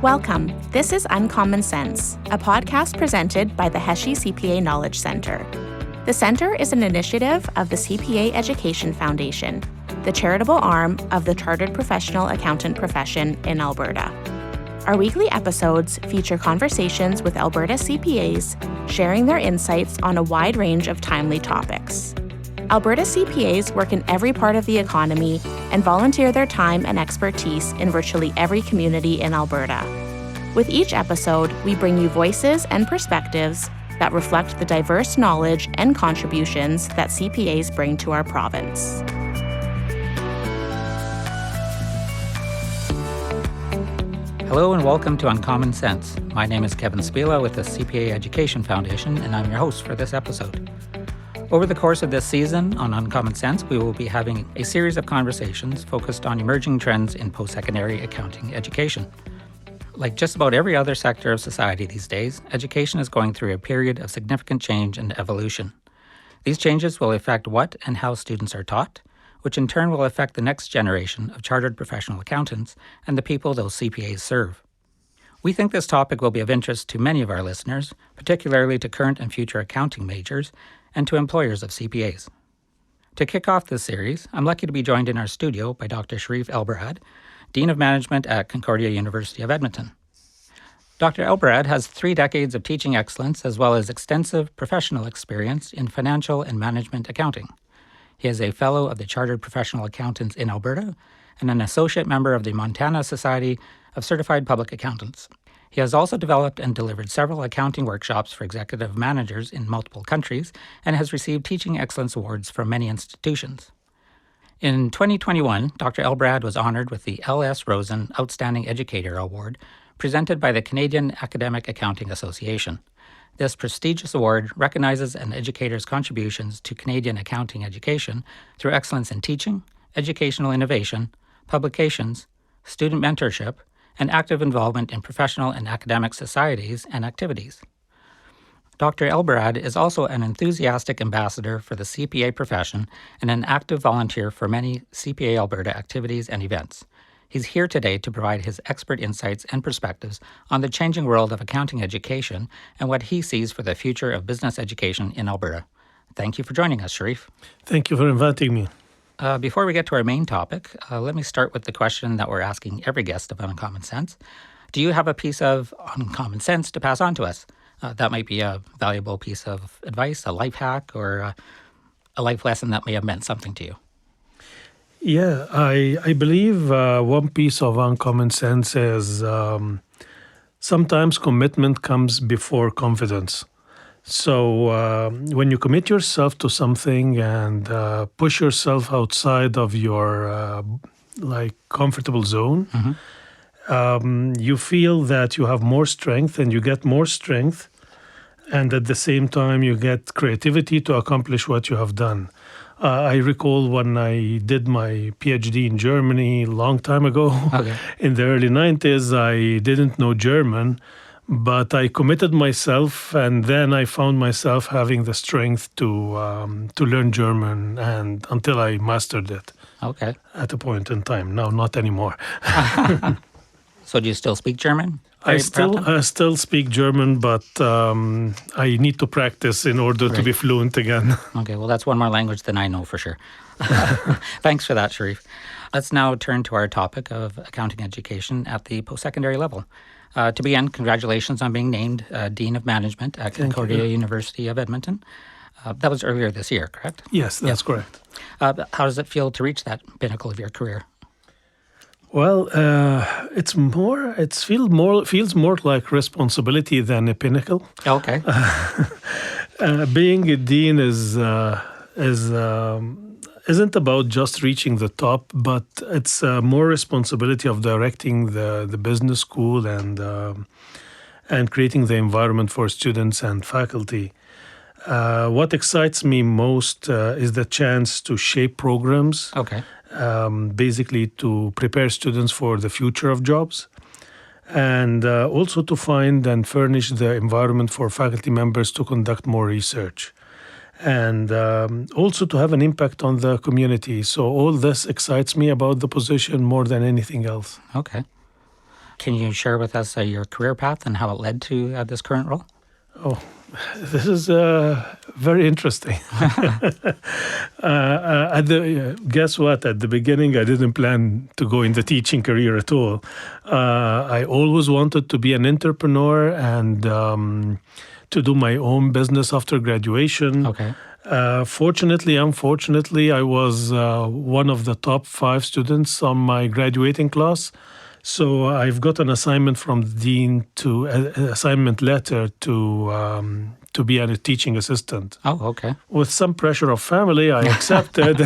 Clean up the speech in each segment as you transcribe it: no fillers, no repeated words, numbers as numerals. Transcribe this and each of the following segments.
Welcome. This is Uncommon Sense, a podcast presented by the Heshe CPA Knowledge Centre. The Centre is an initiative of the CPA Education Foundation, the charitable arm of the Chartered Professional Accountant profession in Alberta. Our weekly episodes feature conversations with Alberta CPAs, sharing their insights on a wide range of timely topics. Alberta CPAs work in every part of the economy and volunteer their time and expertise in virtually every community in Alberta. With each episode, we bring you voices and perspectives that reflect the diverse knowledge and contributions that CPAs bring to our province. Hello and welcome to Uncommon Sense. My name is Kevin Spila with the CPA Education Foundation, and I'm your host for this episode. Over the course of this season on Uncommon Sense, we will be having a series of conversations focused on emerging trends in post-secondary accounting education. Like just about every other sector of society these days, education is going through a period of significant change and evolution. These changes will affect what and how students are taught, which in turn will affect the next generation of chartered professional accountants and the people those CPAs serve. We think this topic will be of interest to many of our listeners, particularly to current and future accounting majors and to employers of CPAs. To kick off this series, I'm lucky to be joined in our studio by Dr. Sherif Elbarrad, Dean of Management at Concordia University of Edmonton. Dr. Elbarrad has 3 decades of teaching excellence as well as extensive professional experience in financial and management accounting. He is a Fellow of the Chartered Professional Accountants in Alberta and an Associate Member of the Montana Society of Certified Public Accountants. He has also developed and delivered several accounting workshops for executive managers in multiple countries and has received teaching excellence awards from many institutions. In 2021, Dr. Elbarrad was honoured with the L.S. Rosen Outstanding Educator Award presented by the Canadian Academic Accounting Association. This prestigious award recognizes an educator's contributions to Canadian accounting education through excellence in teaching, educational innovation, publications, student mentorship, and active involvement in professional and academic societies and activities. Dr. Elbarrad is also an enthusiastic ambassador for the CPA profession and an active volunteer for many CPA Alberta activities and events. He's here today to provide his expert insights and perspectives on the changing world of accounting education and what he sees for the future of business education in Alberta. Thank you for joining us, Sherif. Thank you for inviting me. Before we get to our main topic, let me start with the question that we're asking every guest of Uncommon Sense. Do you have a piece of uncommon sense to pass on to us? That might be a valuable piece of advice, a life hack, or a life lesson that may have meant something to you. Yeah, I believe one piece of uncommon sense is sometimes commitment comes before confidence. So when you commit yourself to something and push yourself outside of your comfortable zone, you feel that you have more strength and you get more strength. And at the same time, you get creativity to accomplish what you have done. I recall when I did my PhD in Germany a long time ago, in the early 90s, I didn't know German, but I committed myself, and then I found myself having the strength to learn German, and until I mastered it. Okay. At a point in time. No, not anymore. So do you still speak German? I still speak German, but I need to practice in order to be fluent again. Okay, well, that's one more language than I know for sure. Thanks for that, Sherif. Let's now turn to our topic of accounting education at the post-secondary level. To begin, congratulations on being named Dean of Management at Concordia University of Edmonton. That was earlier this year, correct? Yes, that's correct. How does it feel to reach that pinnacle of your career? Well, it feels more like responsibility than a pinnacle. Okay. Being a dean isn't about just reaching the top, but it's more responsibility of directing the business school and creating the environment for students and faculty. What excites me most is the chance to shape programs. Okay. Basically to prepare students for the future of jobs, and also to find and furnish the environment for faculty members to conduct more research. and also to have an impact on the community. So all this excites me about the position more than anything else. Okay. Can you share with us your career path and how it led to this current role? Oh, this is very interesting. Guess what? At the beginning, I didn't plan to go in the teaching career at all. I always wanted to be an entrepreneur and to do my own business after graduation. Okay. Unfortunately, I was one of the top 5 students on my graduating class. So I've got an assignment from the dean to assignment letter to be a teaching assistant. Oh, okay. With some pressure of family, I accepted,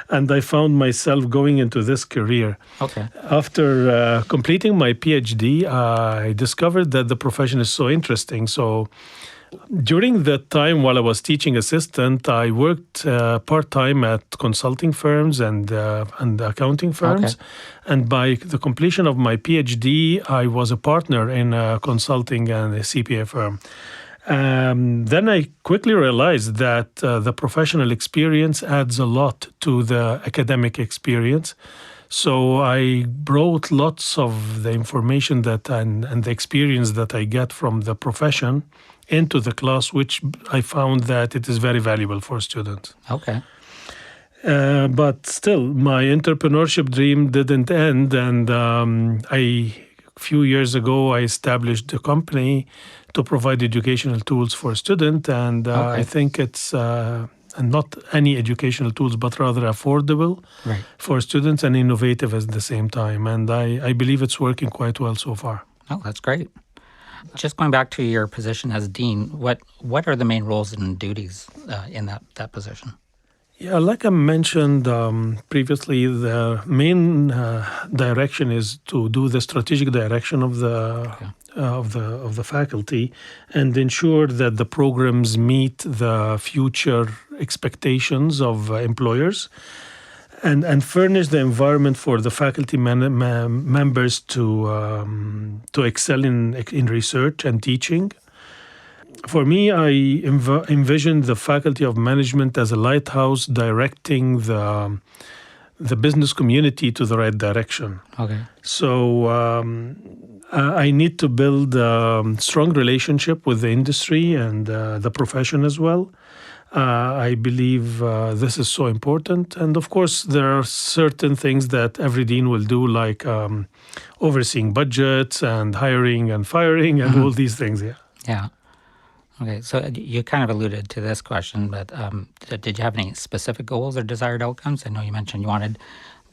and I found myself going into this career. Okay. After completing my PhD, I discovered that the profession is so interesting. So during that time, while I was teaching assistant, I worked part-time at consulting firms and accounting firms. Okay. And by the completion of my PhD, I was a partner in a consulting and a CPA firm. Then I quickly realized that the professional experience adds a lot to the academic experience. So I brought lots of the information that and the experience that I get from the profession into the class, which I found that it is very valuable for students. Okay. But still, my entrepreneurship dream didn't end, and a few years ago, I established a company to provide educational tools for students, and Okay. I think it's not any educational tools, but rather affordable Right. for students and innovative at the same time. And I believe it's working quite well so far. Oh, that's great. Just going back to your position as dean, what are the main roles and duties in that position? Yeah, like I mentioned previously, the main direction is to do the strategic direction of the faculty and ensure that the programs meet the future expectations of employers, and furnish the environment for the faculty members to excel in research and teaching. For me, I envision the Faculty of Management as a lighthouse directing the business community to the right direction. Okay. So I need to build a strong relationship with the industry and the profession as well. I believe this is so important. And of course, there are certain things that every dean will do, like overseeing budgets and hiring and firing and all these things. Yeah. Yeah. Okay, so you kind of alluded to this question, but did you have any specific goals or desired outcomes? I know you mentioned you wanted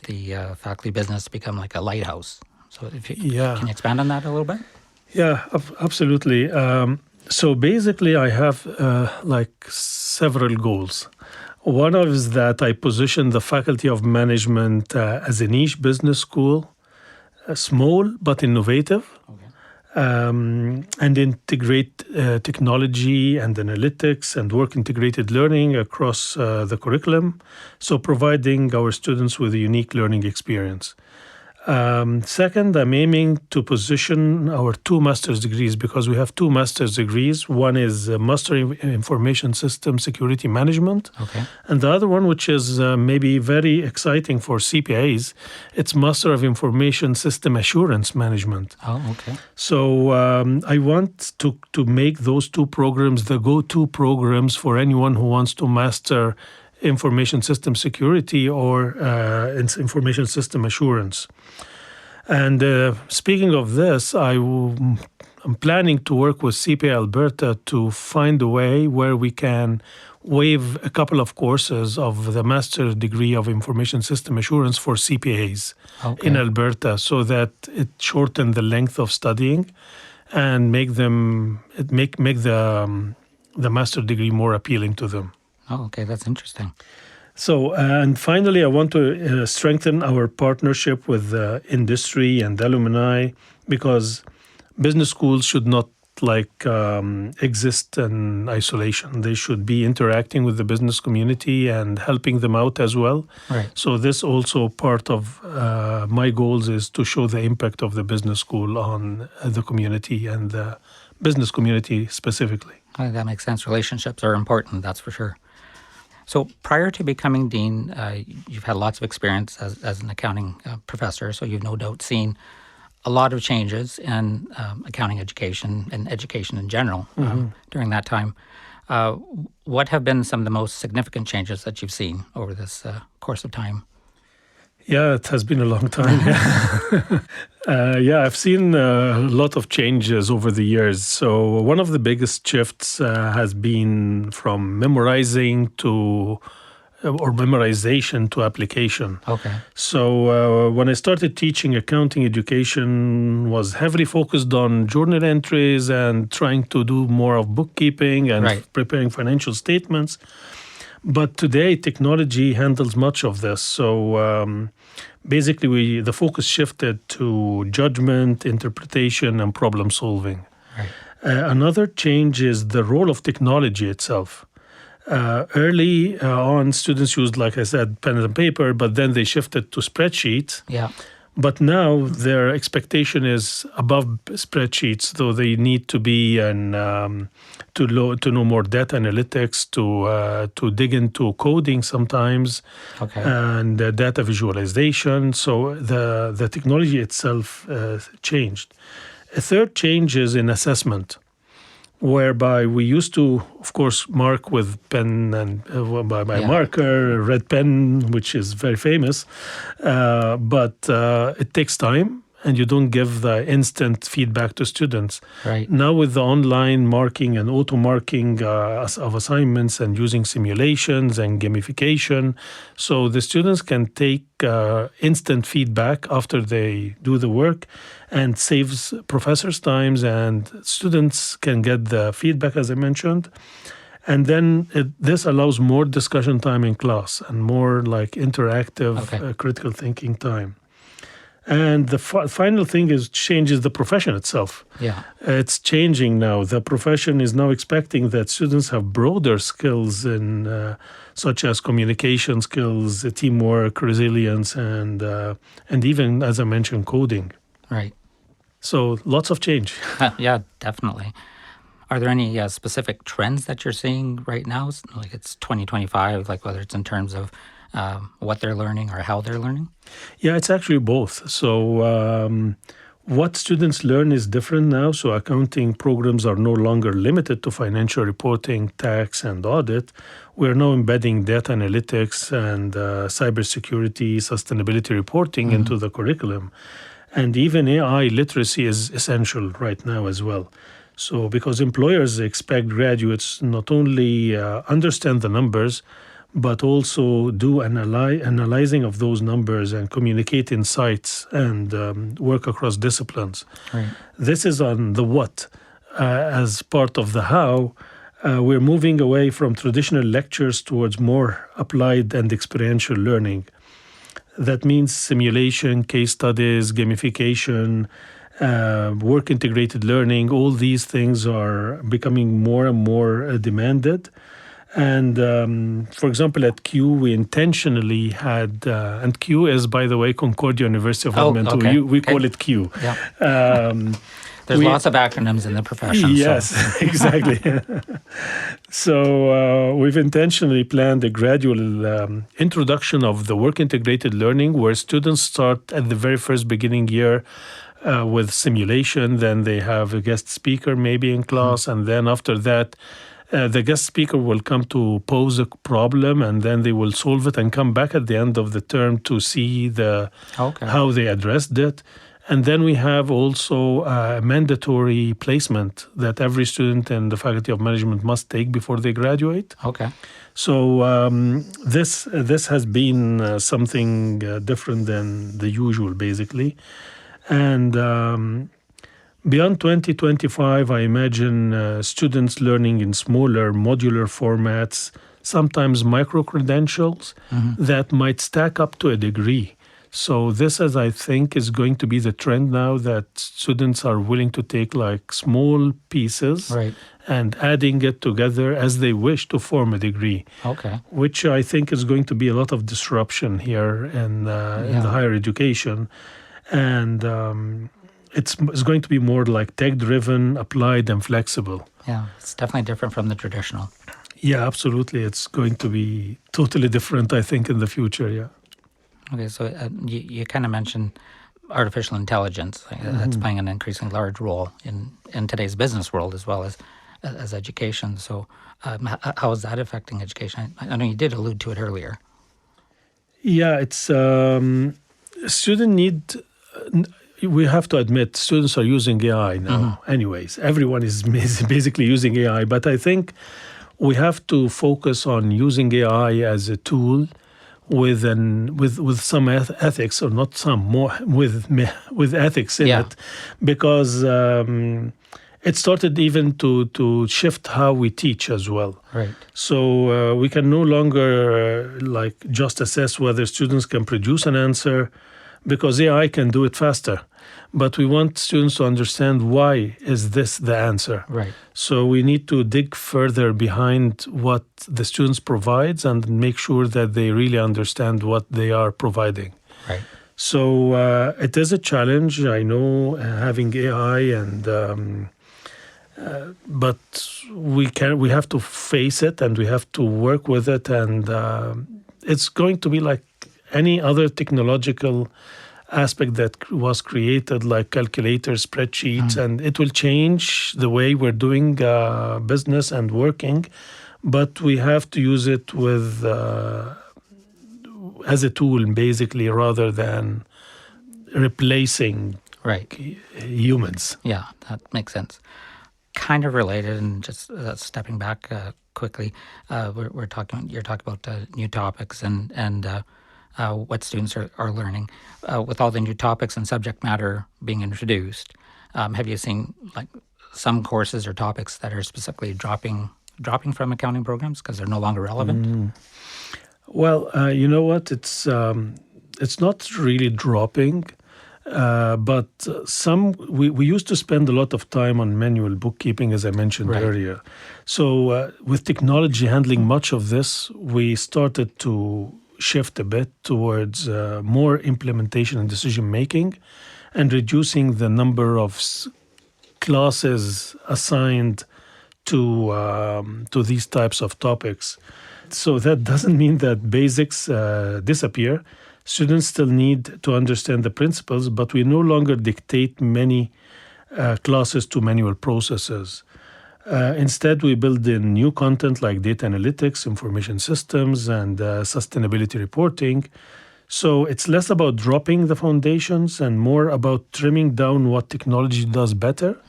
the faculty business to become like a lighthouse. So if you can you expand on that a little bit? Yeah, absolutely. So basically, I have like several goals. One is that I position the Faculty of Management as a niche business school, small but innovative. Okay. And integrate technology and analytics and work-integrated learning across the curriculum, so providing our students with a unique learning experience. Second, I'm aiming to position our 2 master's degrees, because we have 2 master's degrees. One is Master in Information System Security Management. Okay. And the other one, which is maybe very exciting for CPAs, it's Master of Information System Assurance Management. Oh, okay. So I want to make those 2 programs the go-to programs for anyone who wants to master information system security or information system assurance. And speaking of this, I'm planning to work with CPA Alberta to find a way where we can waive a couple of courses of the master's degree of information system assurance for CPAs in Alberta, so that it shorten the length of studying and make the master's degree more appealing to them. Oh, okay, that's interesting. So, and finally, I want to strengthen our partnership with the industry and alumni, because business schools should not exist in isolation. They should be interacting with the business community and helping them out as well. Right. So this also part of my goals is to show the impact of the business school on the community and the business community specifically. Oh, that makes sense. Relationships are important, that's for sure. So prior to becoming dean, you've had lots of experience as an accounting professor, so you've no doubt seen a lot of changes in accounting education and education in general during that time. What have been some of the most significant changes that you've seen over this course of time? Yeah, it has been a long time. I've seen a lot of changes over the years. So one of the biggest shifts has been from memorization to application. Okay. So when I started teaching, accounting education was heavily focused on journal entries and trying to do more of bookkeeping and preparing financial statements. But today, technology handles much of this. So basically, the focus shifted to judgment, interpretation, and problem solving. Right. Another change is the role of technology itself. Early on, students used, like I said, pen and paper, but then they shifted to spreadsheets. Yeah. But now their expectation is above spreadsheets, though they need to be to know more data analytics, to dig into coding sometimes, and data visualization. So the technology itself changed. A third change is in assessment, whereby we used to, of course, mark with pen and by marker, red pen, which is very famous, but it takes time and you don't give the instant feedback to students. Right. Now with the online marking and auto marking of assignments and using simulations and gamification, so the students can take instant feedback after they do the work, and saves professors' times, and students can get the feedback, as I mentioned. And then this allows more discussion time in class and more like interactive critical thinking time. And the final thing is changes the profession itself. Yeah, it's changing now. The profession is now expecting that students have broader skills in such as communication skills, teamwork, resilience, and even, as I mentioned, coding. Right. So lots of change. Yeah, definitely. Are there any specific trends that you're seeing right now? Like it's 2025, like whether it's in terms of what they're learning or how they're learning? Yeah, it's actually both. So what students learn is different now. So accounting programs are no longer limited to financial reporting, tax, and audit. We're now embedding data analytics and cybersecurity, sustainability reporting into the curriculum. And even AI literacy is essential right now as well. So because employers expect graduates not only understand the numbers, but also do analyzing of those numbers and communicate insights and work across disciplines. Right. This is on the what. As part of the how, we're moving away from traditional lectures towards more applied and experiential learning. That means simulation, case studies, gamification, work-integrated learning. All these things are becoming more and more demanded. And for example, at Q, we intentionally had, and Q is, by the way, Concordia University of Edmonton. We call it Q. Yeah. There's lots of acronyms in the profession. Yes, so. Exactly. So we've intentionally planned a gradual introduction of the work-integrated learning, where students start at the very first beginning year with simulation. Then they have a guest speaker maybe in class, and then after that, the guest speaker will come to pose a problem, and then they will solve it and come back at the end of the term to see how they addressed it. And then we have also a mandatory placement that every student in the Faculty of Management must take before they graduate. Okay. So this has been something different than the usual, basically. And beyond 2025, I imagine students learning in smaller modular formats, sometimes micro-credentials that might stack up to a degree. So this, as I think, is going to be the trend now, that students are willing to take like small pieces and adding it together as they wish to form a degree. Okay. Which I think is going to be a lot of disruption here in the higher education. And it's going to be more like tech-driven, applied, and flexible. Yeah, it's definitely different from the traditional. Yeah, absolutely. It's going to be totally different, I think, in the future, yeah. Okay, so you kind of mentioned artificial intelligence. That's playing an increasingly large role in today's business world as well as education. So how is that affecting education? I know you did allude to it earlier. Yeah, it's student need. We have to admit, students are using AI now. Anyways, everyone is basically using AI. But I think we have to focus on using AI as a tool with some ethics, or not some, more with ethics in it, because it started even to shift how we teach as well. Right. So we can no longer just assess whether students can produce an answer, because AI can do it faster. But we want students to understand, why is this the answer? Right. So we need to dig further behind what the students provides and make sure that they really understand what they are providing. Right. So it is a challenge, I know, having AI, and but we have to face it, and we have to work with it, and it's going to be like any other technological aspect that was created, like calculators, spreadsheets, and it will change the way we're doing business and working, but we have to use it with as a tool, basically, rather than replacing humans. Yeah, that makes sense. Kind of related, and just stepping back quickly, you're talking about new topics and what students are learning. With all the new topics and subject matter being introduced, have you seen some courses or topics that are specifically dropping from accounting programs because they're no longer relevant? Well, you know what? It's not really dropping, but we used to spend a lot of time on manual bookkeeping, as I mentioned earlier. So with technology handling much of this, we started to shift a bit towards more implementation and decision making, and reducing the number of classes assigned to these types of topics. So that doesn't mean that basics disappear. Students still need to understand the principles, but we no longer dictate many classes to manual processes. Instead, we build in new content like data analytics, information systems, and sustainability reporting. So it's less about dropping the foundations and more about trimming down what technology does better,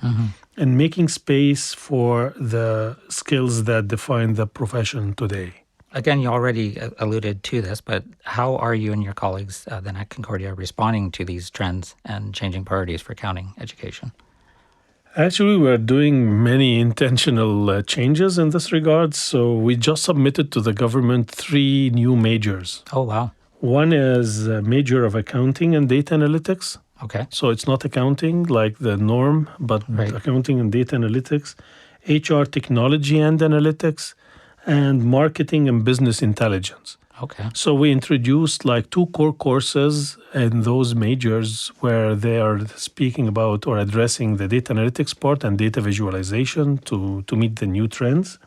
and making space for the skills that define the profession today. Again, you already alluded to this, but how are you and your colleagues then at Concordia responding to these trends and changing priorities for accounting education? Actually, we're doing many intentional changes in this regard. So we just submitted to the government 3 new majors. Oh, wow. One is a major of accounting and data analytics. Okay. So it's not accounting like the norm, but accounting and data analytics, HR technology and analytics, and marketing and business intelligence. Okay. So we introduced 2 core courses in those majors where they are speaking about or addressing the data analytics part and data visualization to meet the new trends.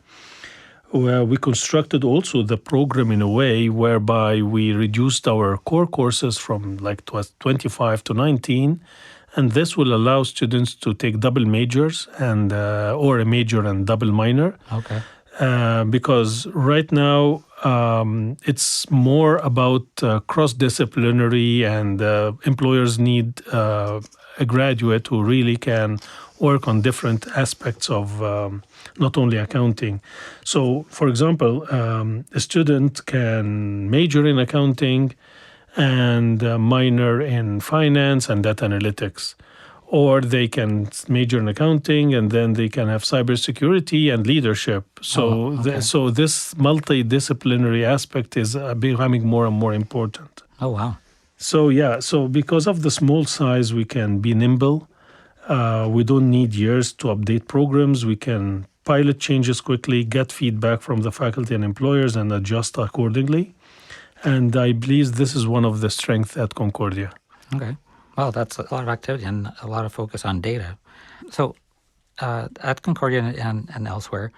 Where we constructed also the program in a way whereby we reduced our core courses from 25 to 19, and this will allow students to take double majors and or a major and double minor. Okay. Because right now it's more about cross-disciplinary, and employers need a graduate who really can work on different aspects of not only accounting. So, for example, a student can major in accounting and minor in finance and data analytics. Or they can major in accounting and then they can have cybersecurity and leadership. So, so this multidisciplinary aspect is becoming more and more important. Oh, wow. So because of the small size, we can be nimble. We don't need years to update programs. We can pilot changes quickly, get feedback from the faculty and employers, and adjust accordingly. And I believe this is one of the strengths at Concordia. Okay. Well, that's a lot of activity and a lot of focus on data. So at Concordia and elsewhere,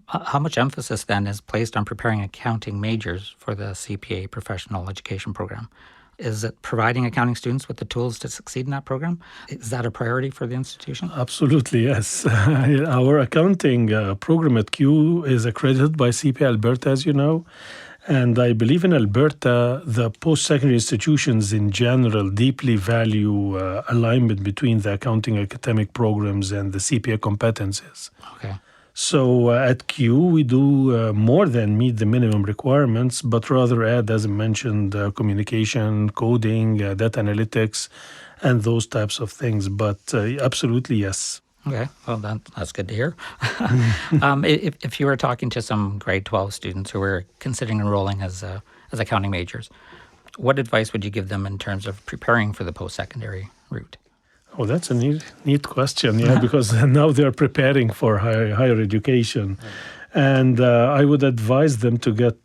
how much emphasis then is placed on preparing accounting majors for the CPA professional education program? Is it providing accounting students with the tools to succeed in that program? Is that a priority for the institution? Absolutely, yes. Our accounting program at CUE is accredited by CPA Alberta, as you know. And I believe in Alberta, the post-secondary institutions in general deeply value alignment between the accounting academic programs and the CPA competencies. Okay. So at CUE, we do more than meet the minimum requirements, but rather add, as I mentioned, communication, coding, data analytics, and those types of things. But absolutely, yes. Okay, well, that's good to hear. If you were talking to some grade 12 students who were considering enrolling as accounting majors, what advice would you give them in terms of preparing for the post-secondary route? Oh, that's a neat question, yeah, because now they're preparing for higher education. And I would advise them to get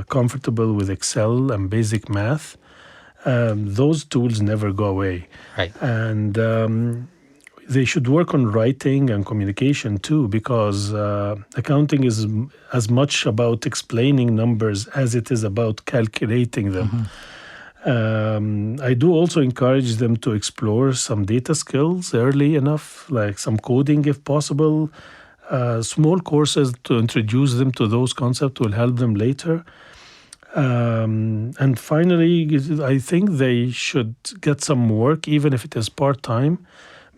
comfortable with Excel and basic math. Those tools never go away. Right. And they should work on writing and communication too, because accounting is as much about explaining numbers as it is about calculating them. Mm-hmm. I do also encourage them to explore some data skills early enough, like some coding if possible. Small courses to introduce them to those concepts will help them later. And finally, I think they should get some work, even if it is part-time,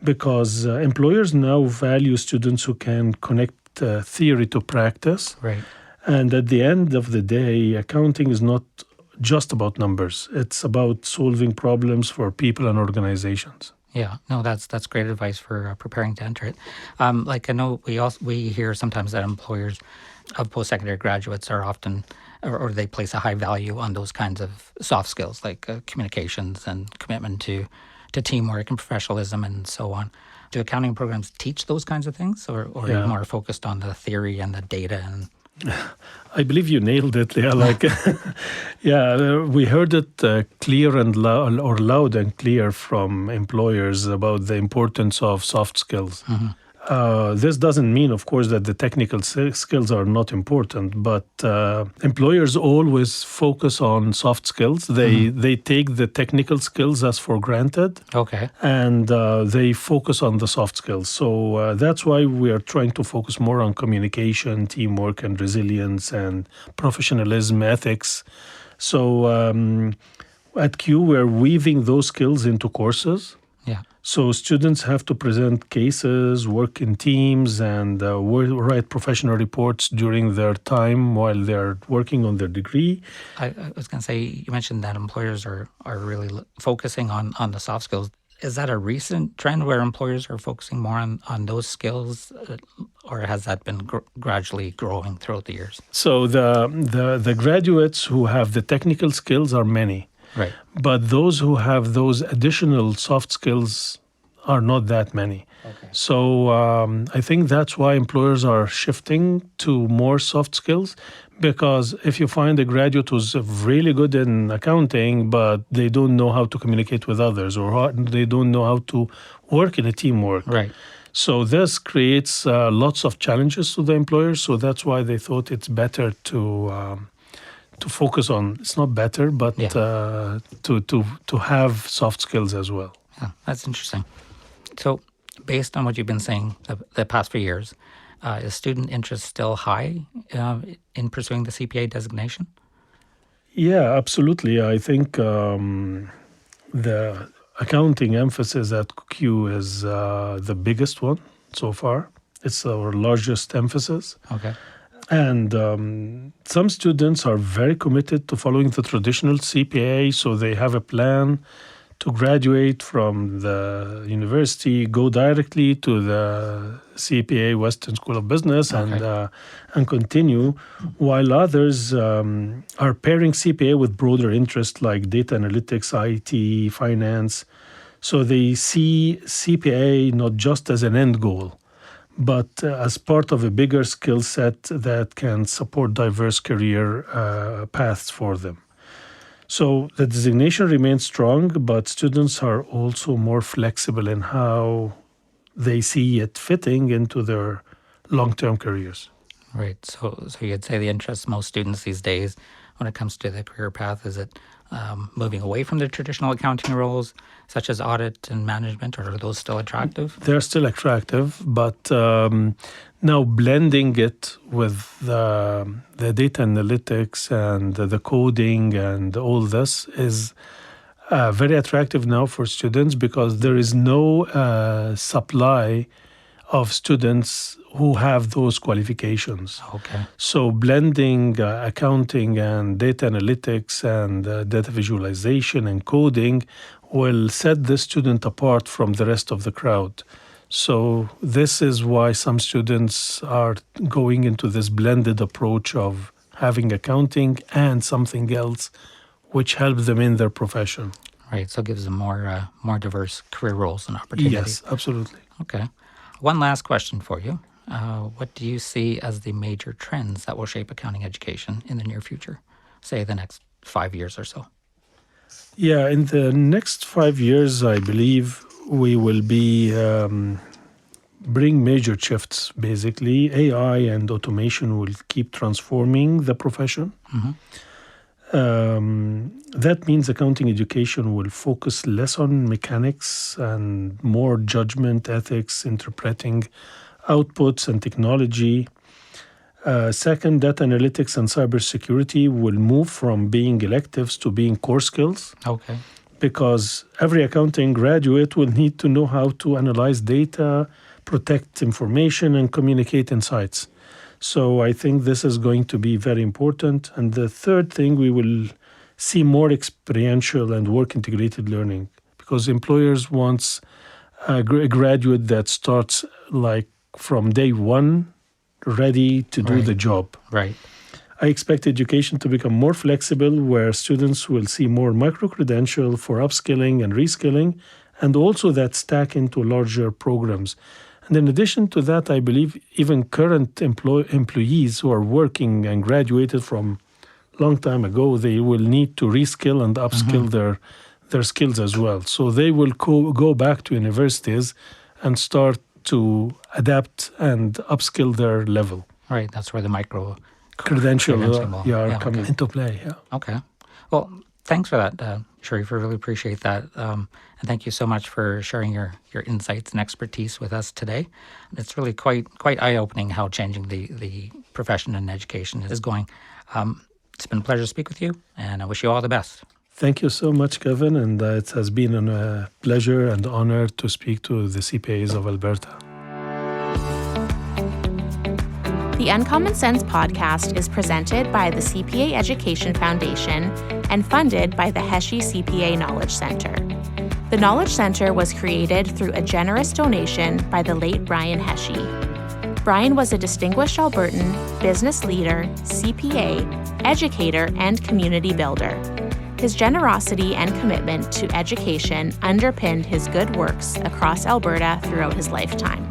because employers now value students who can connect theory to practice. Right. And at the end of the day, accounting is not just about numbers. It's about solving problems for people and organizations. Yeah, no, that's great advice for preparing to enter it. Like I know we hear sometimes that employers of post-secondary graduates are often, or they place a high value on those kinds of soft skills like communications and commitment to teamwork and professionalism and so on. Do accounting programs teach those kinds of things, or are you more focused on the theory and the data? And I believe you nailed it. Yeah, we heard it clear and loud and clear from employers about the importance of soft skills. Mm-hmm. This doesn't mean, of course, that the technical skills are not important, but employers always focus on soft skills. They take the technical skills as for granted, and they focus on the soft skills. So that's why we are trying to focus more on communication, teamwork, and resilience, and professionalism, ethics. So at CUE, we're weaving those skills into courses. Yeah. So students have to present cases, work in teams, and write professional reports during their time while they're working on their degree. I was going to say, you mentioned that employers are really focusing on the soft skills. Is that a recent trend where employers are focusing more on those skills, or has that been gradually growing throughout the years? So the graduates who have the technical skills are many. Right. But those who have those additional soft skills are not that many. Okay. So I think that's why employers are shifting to more soft skills, because if you find a graduate who's really good in accounting, but they don't know how to communicate with others, or they don't know how to work in a teamwork. Right. So this creates lots of challenges to the employers. So that's why they thought it's better to focus on, it's not better, but to have soft skills as well. Yeah, that's interesting. So based on what you've been saying the past few years, is student interest still high in pursuing the CPA designation? Yeah, absolutely. I think the accounting emphasis at CUE is the biggest one so far. It's our largest emphasis. Okay. And some students are very committed to following the traditional CPA, so they have a plan to graduate from the university, go directly to the CPA Western School of Business, and continue, while others are pairing CPA with broader interests like data analytics, IT, finance. So they see CPA not just as an end goal, but as part of a bigger skill set that can support diverse career paths for them. So the designation remains strong, but students are also more flexible in how they see it fitting into their long-term careers. Right. So you'd say the interest of most students these days when it comes to the career path, is it moving away from the traditional accounting roles, such as audit and management, or are those still attractive? They're still attractive, but now blending it with the data analytics and the coding and all this is very attractive now for students because there is no supply of students who have those qualifications. Okay. So blending accounting and data analytics and data visualization and coding will set the student apart from the rest of the crowd. So this is why some students are going into this blended approach of having accounting and something else which helps them in their profession. Right, so it gives them more diverse career roles and opportunities. Yes, absolutely. Okay. One last question for you. What do you see as the major trends that will shape accounting education in the near future, say the next 5 years or so? Yeah, in the next 5 years, I believe we will be bring major shifts, basically. AI and automation will keep transforming the profession. Mm-hmm. That means accounting education will focus less on mechanics and more judgment, ethics, interpreting outputs and technology. Second, data analytics and cybersecurity will move from being electives to being core skills. Okay. Because every accounting graduate will need to know how to analyze data, protect information, and communicate insights. So I think this is going to be very important. And the third thing, we will see more experiential and work-integrated learning because employers want a graduate that starts like from day one, ready to do the job. Right. I expect education to become more flexible, where students will see more micro-credential for upskilling and reskilling, and also that stack into larger programs. And in addition to that, I believe even current employees who are working and graduated from long time ago, they will need to reskill and upskill their skills as well. So they will go back to universities and start to adapt and upskill their level. Right, that's where the micro credential coming okay. into play. Yeah. Okay. Well, thanks for that, Sherif. I really appreciate that. And thank you so much for sharing your insights and expertise with us today. It's really quite eye-opening how changing the profession and education is going. It's been a pleasure to speak with you, and I wish you all the best. Thank you so much, Kevin, and it has been a pleasure and honor to speak to the CPAs of Alberta. The Uncommon Sense podcast is presented by the CPA Education Foundation and funded by the Heshi CPA Knowledge Center. The Knowledge Center was created through a generous donation by the late Brian Heshi. Brian was a distinguished Albertan, business leader, CPA, educator, and community builder. His generosity and commitment to education underpinned his good works across Alberta throughout his lifetime.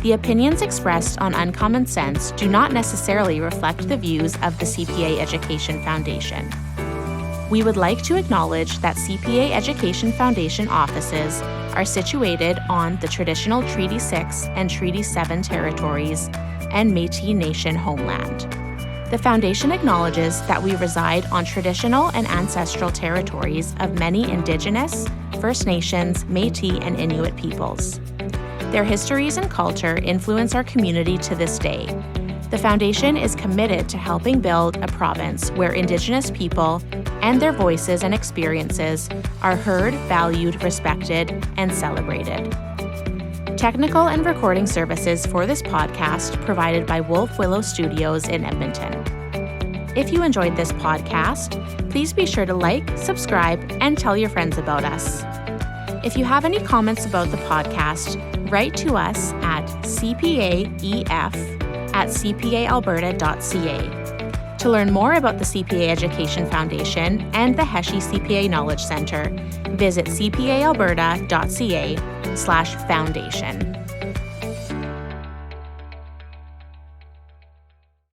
The opinions expressed on Uncommon Sense do not necessarily reflect the views of the CPA Education Foundation. We would like to acknowledge that CPA Education Foundation offices are situated on the traditional Treaty 6 and Treaty 7 territories and Métis Nation homeland. The Foundation acknowledges that we reside on traditional and ancestral territories of many Indigenous, First Nations, Métis, and Inuit peoples. Their histories and culture influence our community to this day. The Foundation is committed to helping build a province where Indigenous people and their voices and experiences are heard, valued, respected, and celebrated. Technical and recording services for this podcast provided by Wolf Willow Studios in Edmonton. If you enjoyed this podcast, please be sure to like, subscribe, and tell your friends about us. If you have any comments about the podcast, write to us at cpaef@cpaalberta.ca. To learn more about the CPA Education Foundation and the Heshi CPA Knowledge Center, visit cpaalberta.ca/foundation.